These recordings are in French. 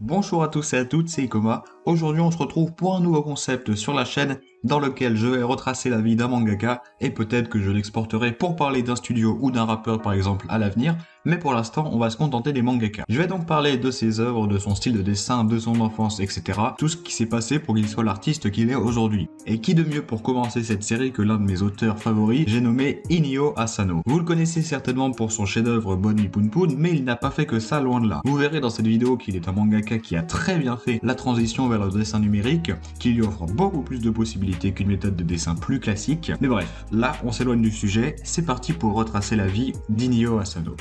Bonjour à tous et à toutes, c'est Ikoma. Aujourd'hui on se retrouve pour un nouveau concept sur la chaîne dans lequel je vais retracer la vie d'un mangaka et peut-être que je l'exporterai pour parler d'un studio ou d'un rappeur par exemple à l'avenir, mais pour l'instant on va se contenter des mangaka. Je vais donc parler de ses œuvres, de son style de dessin, de son enfance, etc. Tout ce qui s'est passé pour qu'il soit l'artiste qu'il est aujourd'hui. Et qui de mieux pour commencer cette série que l'un de mes auteurs favoris, j'ai nommé Inio Asano. Vous le connaissez certainement pour son chef-d'œuvre Bonne Poon Poon, mais il n'a pas fait que ça, loin de là. Vous verrez dans cette vidéo qu'il est un mangaka qui a très bien fait la transition vers le dessin numérique, qui lui offre beaucoup plus de possibilités qu'une méthode de dessin plus classique. Mais bref, là on s'éloigne du sujet, c'est parti pour retracer la vie d'Inio Asano.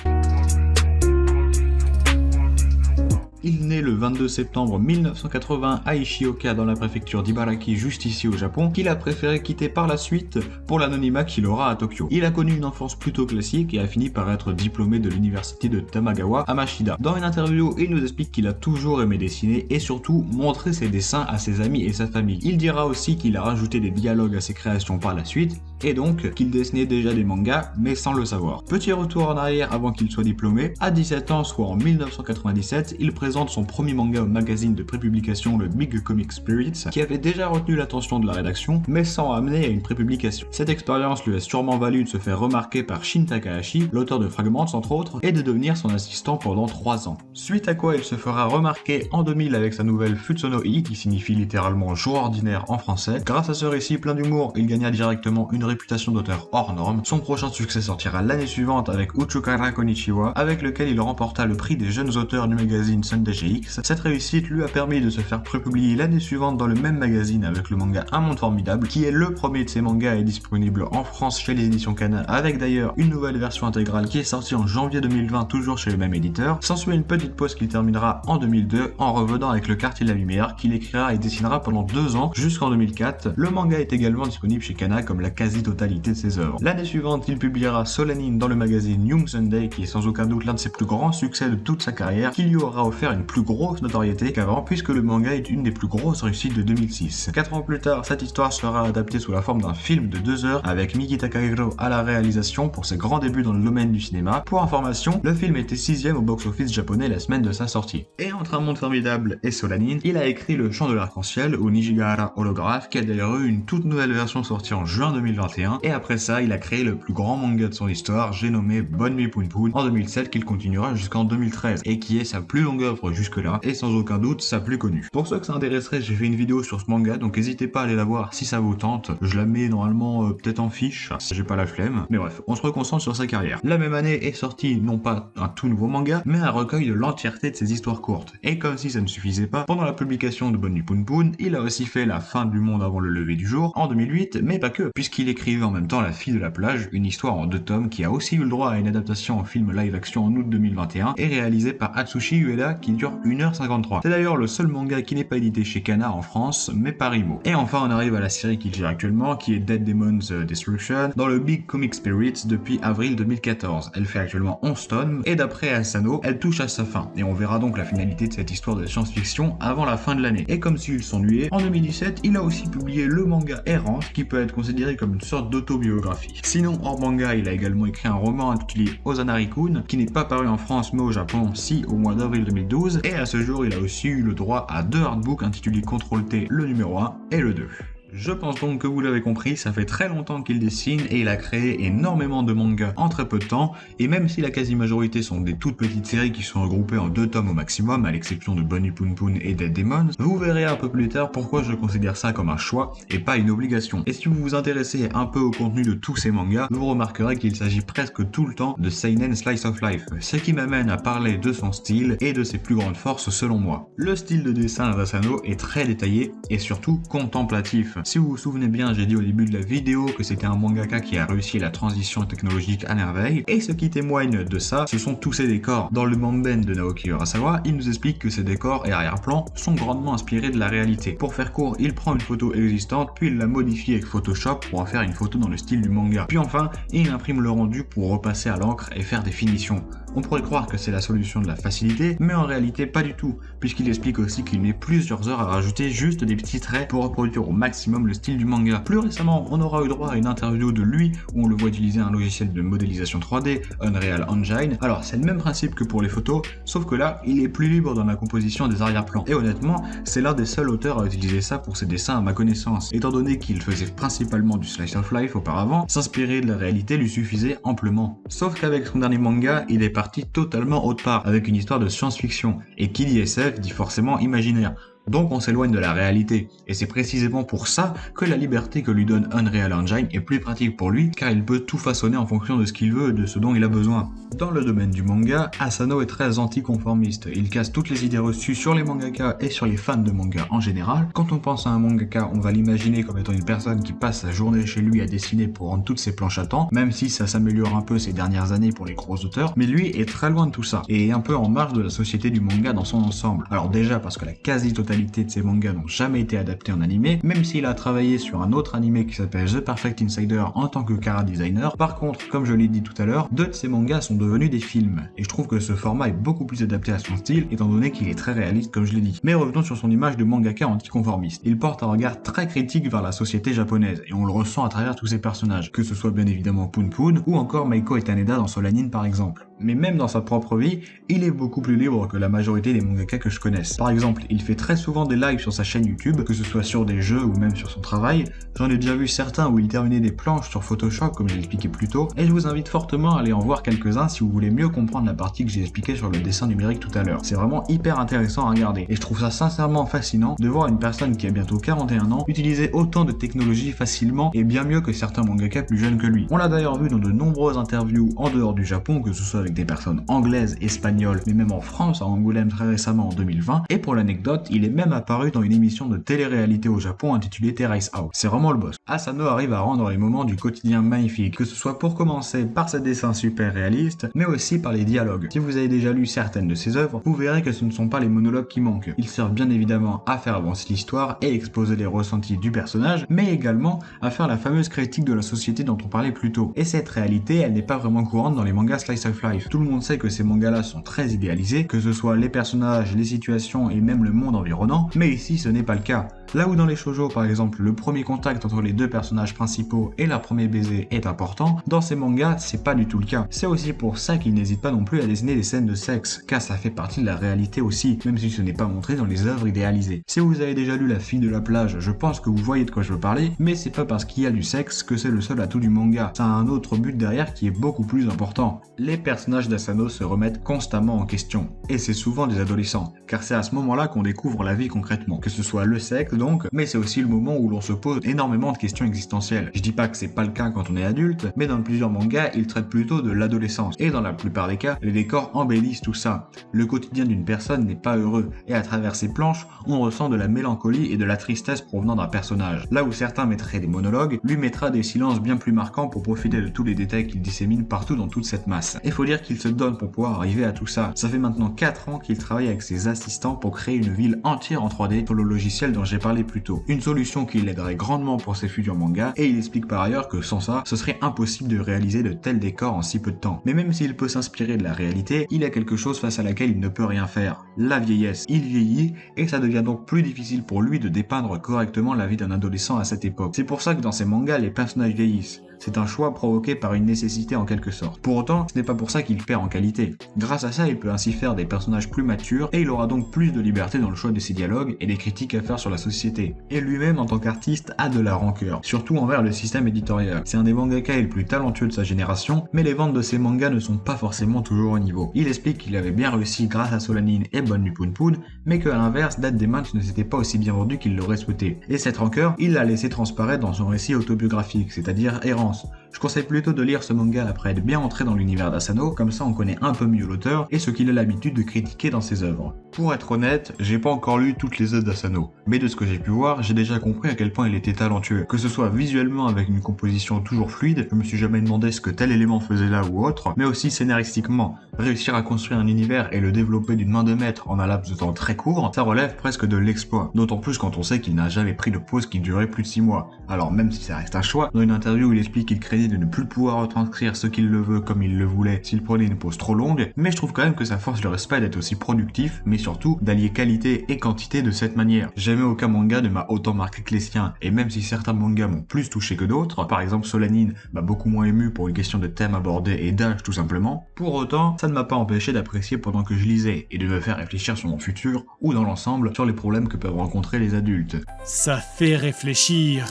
Il naît le 22 septembre 1980 à Ishioka dans la préfecture d'Ibaraki, juste ici au Japon, qu'il a préféré quitter par la suite pour l'anonymat qu'il aura à Tokyo. Il a connu une enfance plutôt classique et a fini par être diplômé de l'université de Tamagawa à Mashida. Dans une interview, il nous explique qu'il a toujours aimé dessiner et surtout montrer ses dessins à ses amis et sa famille. Il dira aussi qu'il a rajouté des dialogues à ses créations par la suite et donc qu'il dessinait déjà des mangas mais sans le savoir. Petit retour en arrière avant qu'il soit diplômé, à 17 ans, soit en 1997, il présente son premier manga au magazine de prépublication, le Big Comic Spirits, qui avait déjà retenu l'attention de la rédaction, mais sans amener à une prépublication. Cette expérience lui a sûrement valu de se faire remarquer par Shin Takahashi, l'auteur de Fragments entre autres, et de devenir son assistant pendant 3 ans. Suite à quoi il se fera remarquer en 2000 avec sa nouvelle Futsuno I, qui signifie littéralement jour ordinaire en français. Grâce à ce récit plein d'humour, il gagna directement une réputation d'auteur hors norme. Son prochain succès sortira l'année suivante avec Uchukara Konnichiwa, avec lequel il remporta le prix des jeunes auteurs du magazine Sunday GX. Cette réussite lui a permis de se faire prépublier l'année suivante dans le même magazine avec le manga Un Monde Formidable, qui est le premier de ses mangas et disponible en France chez les éditions Kana, avec d'ailleurs une nouvelle version intégrale qui est sortie en janvier 2020, toujours chez le même éditeur. S'ensuit une petite pause qu'il terminera en 2002 en revenant avec le Quartier de la Lumière, qu'il écrira et dessinera pendant 2 ans jusqu'en 2004. Le manga est également disponible chez Kana comme la quasi-totalité de ses œuvres. L'année suivante, il publiera Solanin dans le magazine Young Sunday, qui est sans aucun doute l'un de ses plus grands succès de toute sa carrière, qui lui aura offert une plus grosse notoriété qu'avant, puisque le manga est une des plus grosses réussites de 2006. 4 ans plus tard, cette histoire sera adaptée sous la forme d'un film de 2 heures avec Miki Takahiro à la réalisation pour ses grands débuts dans le domaine du cinéma. Pour information, le film était 6ème au box-office japonais la semaine de sa sortie. Et entre Un Monde Formidable et Solanin, il a écrit Le Chant de l'Arc-en-Ciel ou Nijigahara Holograph, qui a d'ailleurs eu une toute nouvelle version sortie en juin 2021. Et après ça, il a créé le plus grand manga de son histoire, j'ai nommé Bonne Nuit Poon Poon en 2007, qu'il continuera jusqu'en 2013 et qui est sa plus longue œuvre jusque-là et sans aucun doute sa plus connue. Pour ceux que ça intéresserait, j'ai fait une vidéo sur ce manga, donc n'hésitez pas à aller la voir si ça vous tente. Je la mets normalement peut-être en fiche, j'ai pas la flemme, mais bref, on se reconcentre sur sa carrière. La même année est sorti non pas un tout nouveau manga, mais un recueil de l'entièreté de ses histoires courtes. Et comme si ça ne suffisait pas, pendant la publication de Bonne Nuit Poon Poon, il a aussi fait La fin du monde avant le lever du jour en 2008, mais pas que, puisqu'il écrivait en même temps La fille de la plage, une histoire en 2 tomes qui a aussi eu le droit à une adaptation en film live-action en août 2021 et réalisée par Atsushi Ueda, qui dure 1h53. C'est d'ailleurs le seul manga qui n'est pas édité chez Kana en France, mais par Imo. Et enfin on arrive à la série qu'il gère actuellement, qui est Dead Demons Destruction, dans le Big Comic Spirits depuis avril 2014. Elle fait actuellement 11 tomes, et d'après Asano, elle touche à sa fin. Et on verra donc la finalité de cette histoire de science-fiction avant la fin de l'année. Et comme s'il s'ennuyait, en 2017, il a aussi publié le manga Errante, qui peut être considéré comme une sorte d'autobiographie. Sinon, hors manga, il a également écrit un roman intitulé Ozanari-kun, qui n'est pas paru en France mais au Japon, si, au mois d'avril 2012, et à ce jour, il a aussi eu le droit à 2 artbooks intitulés Contrôle T, le numéro 1 et le 2. Je pense donc que vous l'avez compris, ça fait très longtemps qu'il dessine et il a créé énormément de mangas en très peu de temps, et même si la quasi-majorité sont des toutes petites séries qui sont regroupées en 2 tomes au maximum, à l'exception de Bonne Nuit Poon Poon et Dead Demons, vous verrez un peu plus tard pourquoi je considère ça comme un choix et pas une obligation. Et si vous vous intéressez un peu au contenu de tous ces mangas, vous remarquerez qu'il s'agit presque tout le temps de seinen slice of life, ce qui m'amène à parler de son style et de ses plus grandes forces selon moi. Le style de dessin d'Asano est très détaillé et surtout contemplatif. Si vous vous souvenez bien, j'ai dit au début de la vidéo que c'était un mangaka qui a réussi la transition technologique à merveille, et ce qui témoigne de ça, ce sont tous ces décors. Dans le Mamben de Naoki Urasawa, il nous explique que ces décors et arrière-plans sont grandement inspirés de la réalité. Pour faire court, il prend une photo existante, puis il la modifie avec Photoshop pour en faire une photo dans le style du manga. Puis enfin, il imprime le rendu pour repasser à l'encre et faire des finitions. On pourrait croire que c'est la solution de la facilité, mais en réalité pas du tout, puisqu'il explique aussi qu'il met plusieurs heures à rajouter juste des petits traits pour reproduire au maximum le style du manga. Plus récemment, on aura eu droit à une interview de lui où on le voit utiliser un logiciel de modélisation 3D, Unreal Engine. Alors c'est le même principe que pour les photos, sauf que là, il est plus libre dans la composition des arrière-plans. Et honnêtement, c'est l'un des seuls auteurs à utiliser ça pour ses dessins à ma connaissance, étant donné qu'il faisait principalement du slice of life auparavant, s'inspirer de la réalité lui suffisait amplement. Sauf qu'avec son dernier manga, il est parti totalement autre part, avec une histoire de science-fiction, et qui dit SF dit forcément imaginaire. Donc on s'éloigne de la réalité, et c'est précisément pour ça que la liberté que lui donne Unreal Engine est plus pratique pour lui, car il peut tout façonner en fonction de ce qu'il veut et de ce dont il a besoin. Dans le domaine du manga, Asano est très anticonformiste, il casse toutes les idées reçues sur les mangaka et sur les fans de manga en général. Quand on pense à un mangaka, on va l'imaginer comme étant une personne qui passe sa journée chez lui à dessiner pour rendre toutes ses planches à temps, même si ça s'améliore un peu ces dernières années pour les gros auteurs, mais lui est très loin de tout ça, et est un peu en marge de la société du manga dans son ensemble. Alors déjà parce que la quasi-totalité de ses mangas n'ont jamais été adaptés en animé, même s'il a travaillé sur un autre animé qui s'appelle The Perfect Insider en tant que chara designer. Par contre, comme je l'ai dit tout à l'heure, 2 de ses mangas sont devenus des films, et je trouve que ce format est beaucoup plus adapté à son style, étant donné qu'il est très réaliste comme je l'ai dit. Mais revenons sur son image de mangaka anticonformiste. Il porte un regard très critique vers la société japonaise, et on le ressent à travers tous ses personnages, que ce soit bien évidemment Poon Poon, ou encore Meiko et Taneda dans Solanine par exemple. Mais même dans sa propre vie, il est beaucoup plus libre que la majorité des mangaka que je connaisse. Par exemple, il fait très souvent des lives sur sa chaîne YouTube, que ce soit sur des jeux ou même sur son travail. J'en ai déjà vu certains où il terminait des planches sur Photoshop, comme j'ai expliqué plus tôt, et je vous invite fortement à aller en voir quelques-uns si vous voulez mieux comprendre la partie que j'ai expliquée sur le dessin numérique tout à l'heure. C'est vraiment hyper intéressant à regarder, et je trouve ça sincèrement fascinant de voir une personne qui a bientôt 41 ans utiliser autant de technologies facilement et bien mieux que certains mangaka plus jeunes que lui. On l'a d'ailleurs vu dans de nombreuses interviews en dehors du Japon, que ce soit avec des personnes anglaises, espagnoles, mais même en France, à Angoulême très récemment en 2020, et pour l'anecdote, il est même apparu dans une émission de télé-réalité au Japon intitulée Terrace House. C'est vraiment le boss. Asano arrive à rendre les moments du quotidien magnifiques, que ce soit pour commencer par ses dessins super réalistes, mais aussi par les dialogues. Si vous avez déjà lu certaines de ses œuvres, vous verrez que ce ne sont pas les monologues qui manquent. Ils servent bien évidemment à faire avancer l'histoire et exposer les ressentis du personnage, mais également à faire la fameuse critique de la société dont on parlait plus tôt. Et cette réalité, elle n'est pas vraiment courante dans les mangas slice of life. Tout le monde sait que ces mangas-là sont très idéalisés, que ce soit les personnages, les situations et même le monde environnant, mais ici ce n'est pas le cas. Là où dans les shoujo par exemple, le premier contact entre les 2 personnages principaux et leur premier baiser est important, dans ces mangas c'est pas du tout le cas. C'est aussi pour ça qu'il n'hésite pas non plus à dessiner des scènes de sexe, car ça fait partie de la réalité aussi, même si ce n'est pas montré dans les œuvres idéalisées. Si vous avez déjà lu La fille de la plage, je pense que vous voyez de quoi je veux parler, mais c'est pas parce qu'il y a du sexe que c'est le seul atout du manga, ça a un autre but derrière qui est beaucoup plus important. Les personnages d'Asano se remettent constamment en question, et c'est souvent des adolescents, car c'est à ce moment-là qu'on découvre la vie concrètement, que ce soit le sexe donc, mais c'est aussi le moment où l'on se pose énormément de questions existentielles. Je dis pas que c'est pas le cas quand on est adulte, mais dans plusieurs mangas, ils traitent plutôt de l'adolescence, et dans la plupart des cas, les décors embellissent tout ça. Le quotidien d'une personne n'est pas heureux, et à travers ces planches, on ressent de la mélancolie et de la tristesse provenant d'un personnage. Là où certains mettraient des monologues, lui mettra des silences bien plus marquants pour profiter de tous les détails qu'il dissémine partout dans toute cette masse. Et faut dire qu'il se donne pour pouvoir arriver à tout ça. Ça fait maintenant 4 ans qu'il travaille avec ses assistants pour créer une ville entière en 3D sur le logiciel dont j'ai parlé plus tôt. Une solution qui l'aiderait grandement pour ses futurs mangas, et il explique par ailleurs que sans ça, ce serait impossible de réaliser de tels décors en si peu de temps. Mais même s'il peut s'inspirer de la réalité, il y a quelque chose face à laquelle il ne peut rien faire. La vieillesse. Il vieillit, et ça devient donc plus difficile pour lui de dépeindre correctement la vie d'un adolescent à cette époque. C'est pour ça que dans ses mangas, les personnages vieillissent. C'est un choix provoqué par une nécessité en quelque sorte. Pour autant, ce n'est pas pour ça qu'il perd en qualité. Grâce à ça, il peut ainsi faire des personnages plus matures, et il aura donc plus de liberté dans le choix de ses dialogues et des critiques à faire sur la société. Et lui-même, en tant qu'artiste, a de la rancœur, surtout envers le système éditorial. C'est un des mangaka les plus talentueux de sa génération, mais les ventes de ses mangas ne sont pas forcément toujours au niveau. Il explique qu'il avait bien réussi grâce à Solanine et Bonne Nuit Poon Poon, mais qu'à l'inverse, Date des Matchs ne s'était pas aussi bien vendu qu'il l'aurait souhaité. Et cette rancœur, il l'a laissé transparaître dans son récit autobiographique, c'est-à-dire Errance. Je conseille plutôt de lire ce manga après être bien entré dans l'univers d'Asano, comme ça on connaît un peu mieux l'auteur et ce qu'il a l'habitude de critiquer dans ses œuvres. Pour être honnête, j'ai pas encore lu toutes les œuvres d'Asano, mais de ce que j'ai pu voir, j'ai déjà compris à quel point il était talentueux. Que ce soit visuellement avec une composition toujours fluide, je me suis jamais demandé ce que tel élément faisait là ou autre, mais aussi scénaristiquement. Réussir à construire un univers et le développer d'une main de maître en un laps de temps très court, ça relève presque de l'exploit. D'autant plus quand on sait qu'il n'a jamais pris de pause qui durait plus de 6 mois. Alors même si ça reste un choix, dans une interview où il explique qu'il crée craignait de ne plus pouvoir retranscrire ce qu'il le veut comme il le voulait s'il prenait une pause trop longue, mais je trouve quand même que ça force le respect d'être aussi productif, mais surtout d'allier qualité et quantité de cette manière. Jamais aucun manga ne m'a autant marqué que les siens, et même si certains mangas m'ont plus touché que d'autres, par exemple Solanine m'a beaucoup moins ému pour une question de thème abordé et d'âge tout simplement, pour autant, ça ne m'a pas empêché d'apprécier pendant que je lisais, et de me faire réfléchir sur mon futur, ou dans l'ensemble, sur les problèmes que peuvent rencontrer les adultes. Ça fait réfléchir.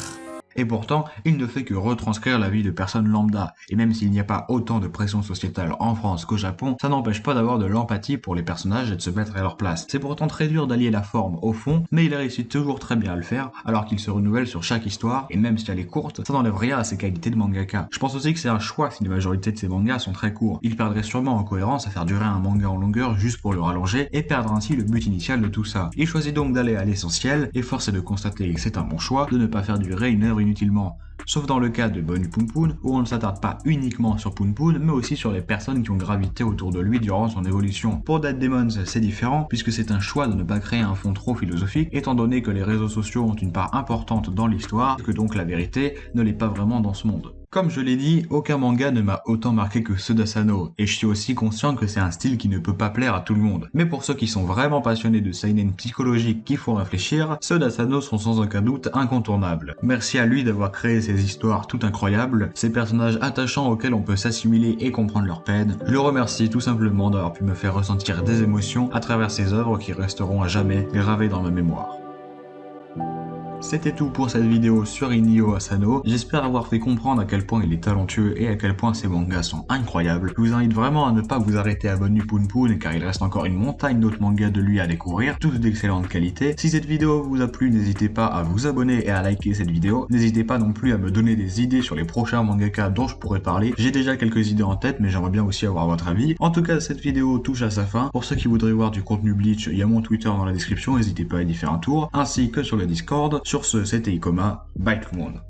Et pourtant, il ne fait que retranscrire la vie de personnes lambda, et même s'il n'y a pas autant de pression sociétale en France qu'au Japon, ça n'empêche pas d'avoir de l'empathie pour les personnages et de se mettre à leur place. C'est pourtant très dur d'allier la forme au fond, mais il réussit toujours très bien à le faire, alors qu'il se renouvelle sur chaque histoire, et même si elle est courte, ça n'enlève rien à ses qualités de mangaka. Je pense aussi que c'est un choix si la majorité de ses mangas sont très courts. Il perdrait sûrement en cohérence à faire durer un manga en longueur juste pour le rallonger, et perdre ainsi le but initial de tout ça. Il choisit donc d'aller à l'essentiel, et force est de constater que c'est un bon choix de ne pas faire durer une œuvre inutilement. Sauf dans le cas de Bonnie Poon Poon, où on ne s'attarde pas uniquement sur Poon Poon, mais aussi sur les personnes qui ont gravité autour de lui durant son évolution. Pour Dead Demons, c'est différent, puisque c'est un choix de ne pas créer un fond trop philosophique, étant donné que les réseaux sociaux ont une part importante dans l'histoire, et que donc la vérité ne l'est pas vraiment dans ce monde. Comme je l'ai dit, aucun manga ne m'a autant marqué que ceux d'Asano, et je suis aussi conscient que c'est un style qui ne peut pas plaire à tout le monde. Mais pour ceux qui sont vraiment passionnés de seinen psychologiques qui font réfléchir, ceux d'Asano sont sans aucun doute incontournables. Merci à lui d'avoir créé ces histoires tout incroyables, ces personnages attachants auxquels on peut s'assimiler et comprendre leur peine. Je le remercie tout simplement d'avoir pu me faire ressentir des émotions à travers ces œuvres qui resteront à jamais gravées dans ma mémoire. C'était tout pour cette vidéo sur Inio Asano, j'espère avoir fait comprendre à quel point il est talentueux et à quel point ses mangas sont incroyables. Je vous invite vraiment à ne pas vous arrêter à Bonnie Poon Poon car il reste encore une montagne d'autres mangas de lui à découvrir, tous d'excellente qualité. Si cette vidéo vous a plu, n'hésitez pas à vous abonner et à liker cette vidéo. N'hésitez pas non plus à me donner des idées sur les prochains mangaka dont je pourrais parler. J'ai déjà quelques idées en tête mais j'aimerais bien aussi avoir votre avis. En tout cas, cette vidéo touche à sa fin. Pour ceux qui voudraient voir du contenu Bleach, il y a mon Twitter dans la description, n'hésitez pas à y faire un tour, ainsi que sur le Discord. Sur ce, c'était Ikoma, bye tout le monde.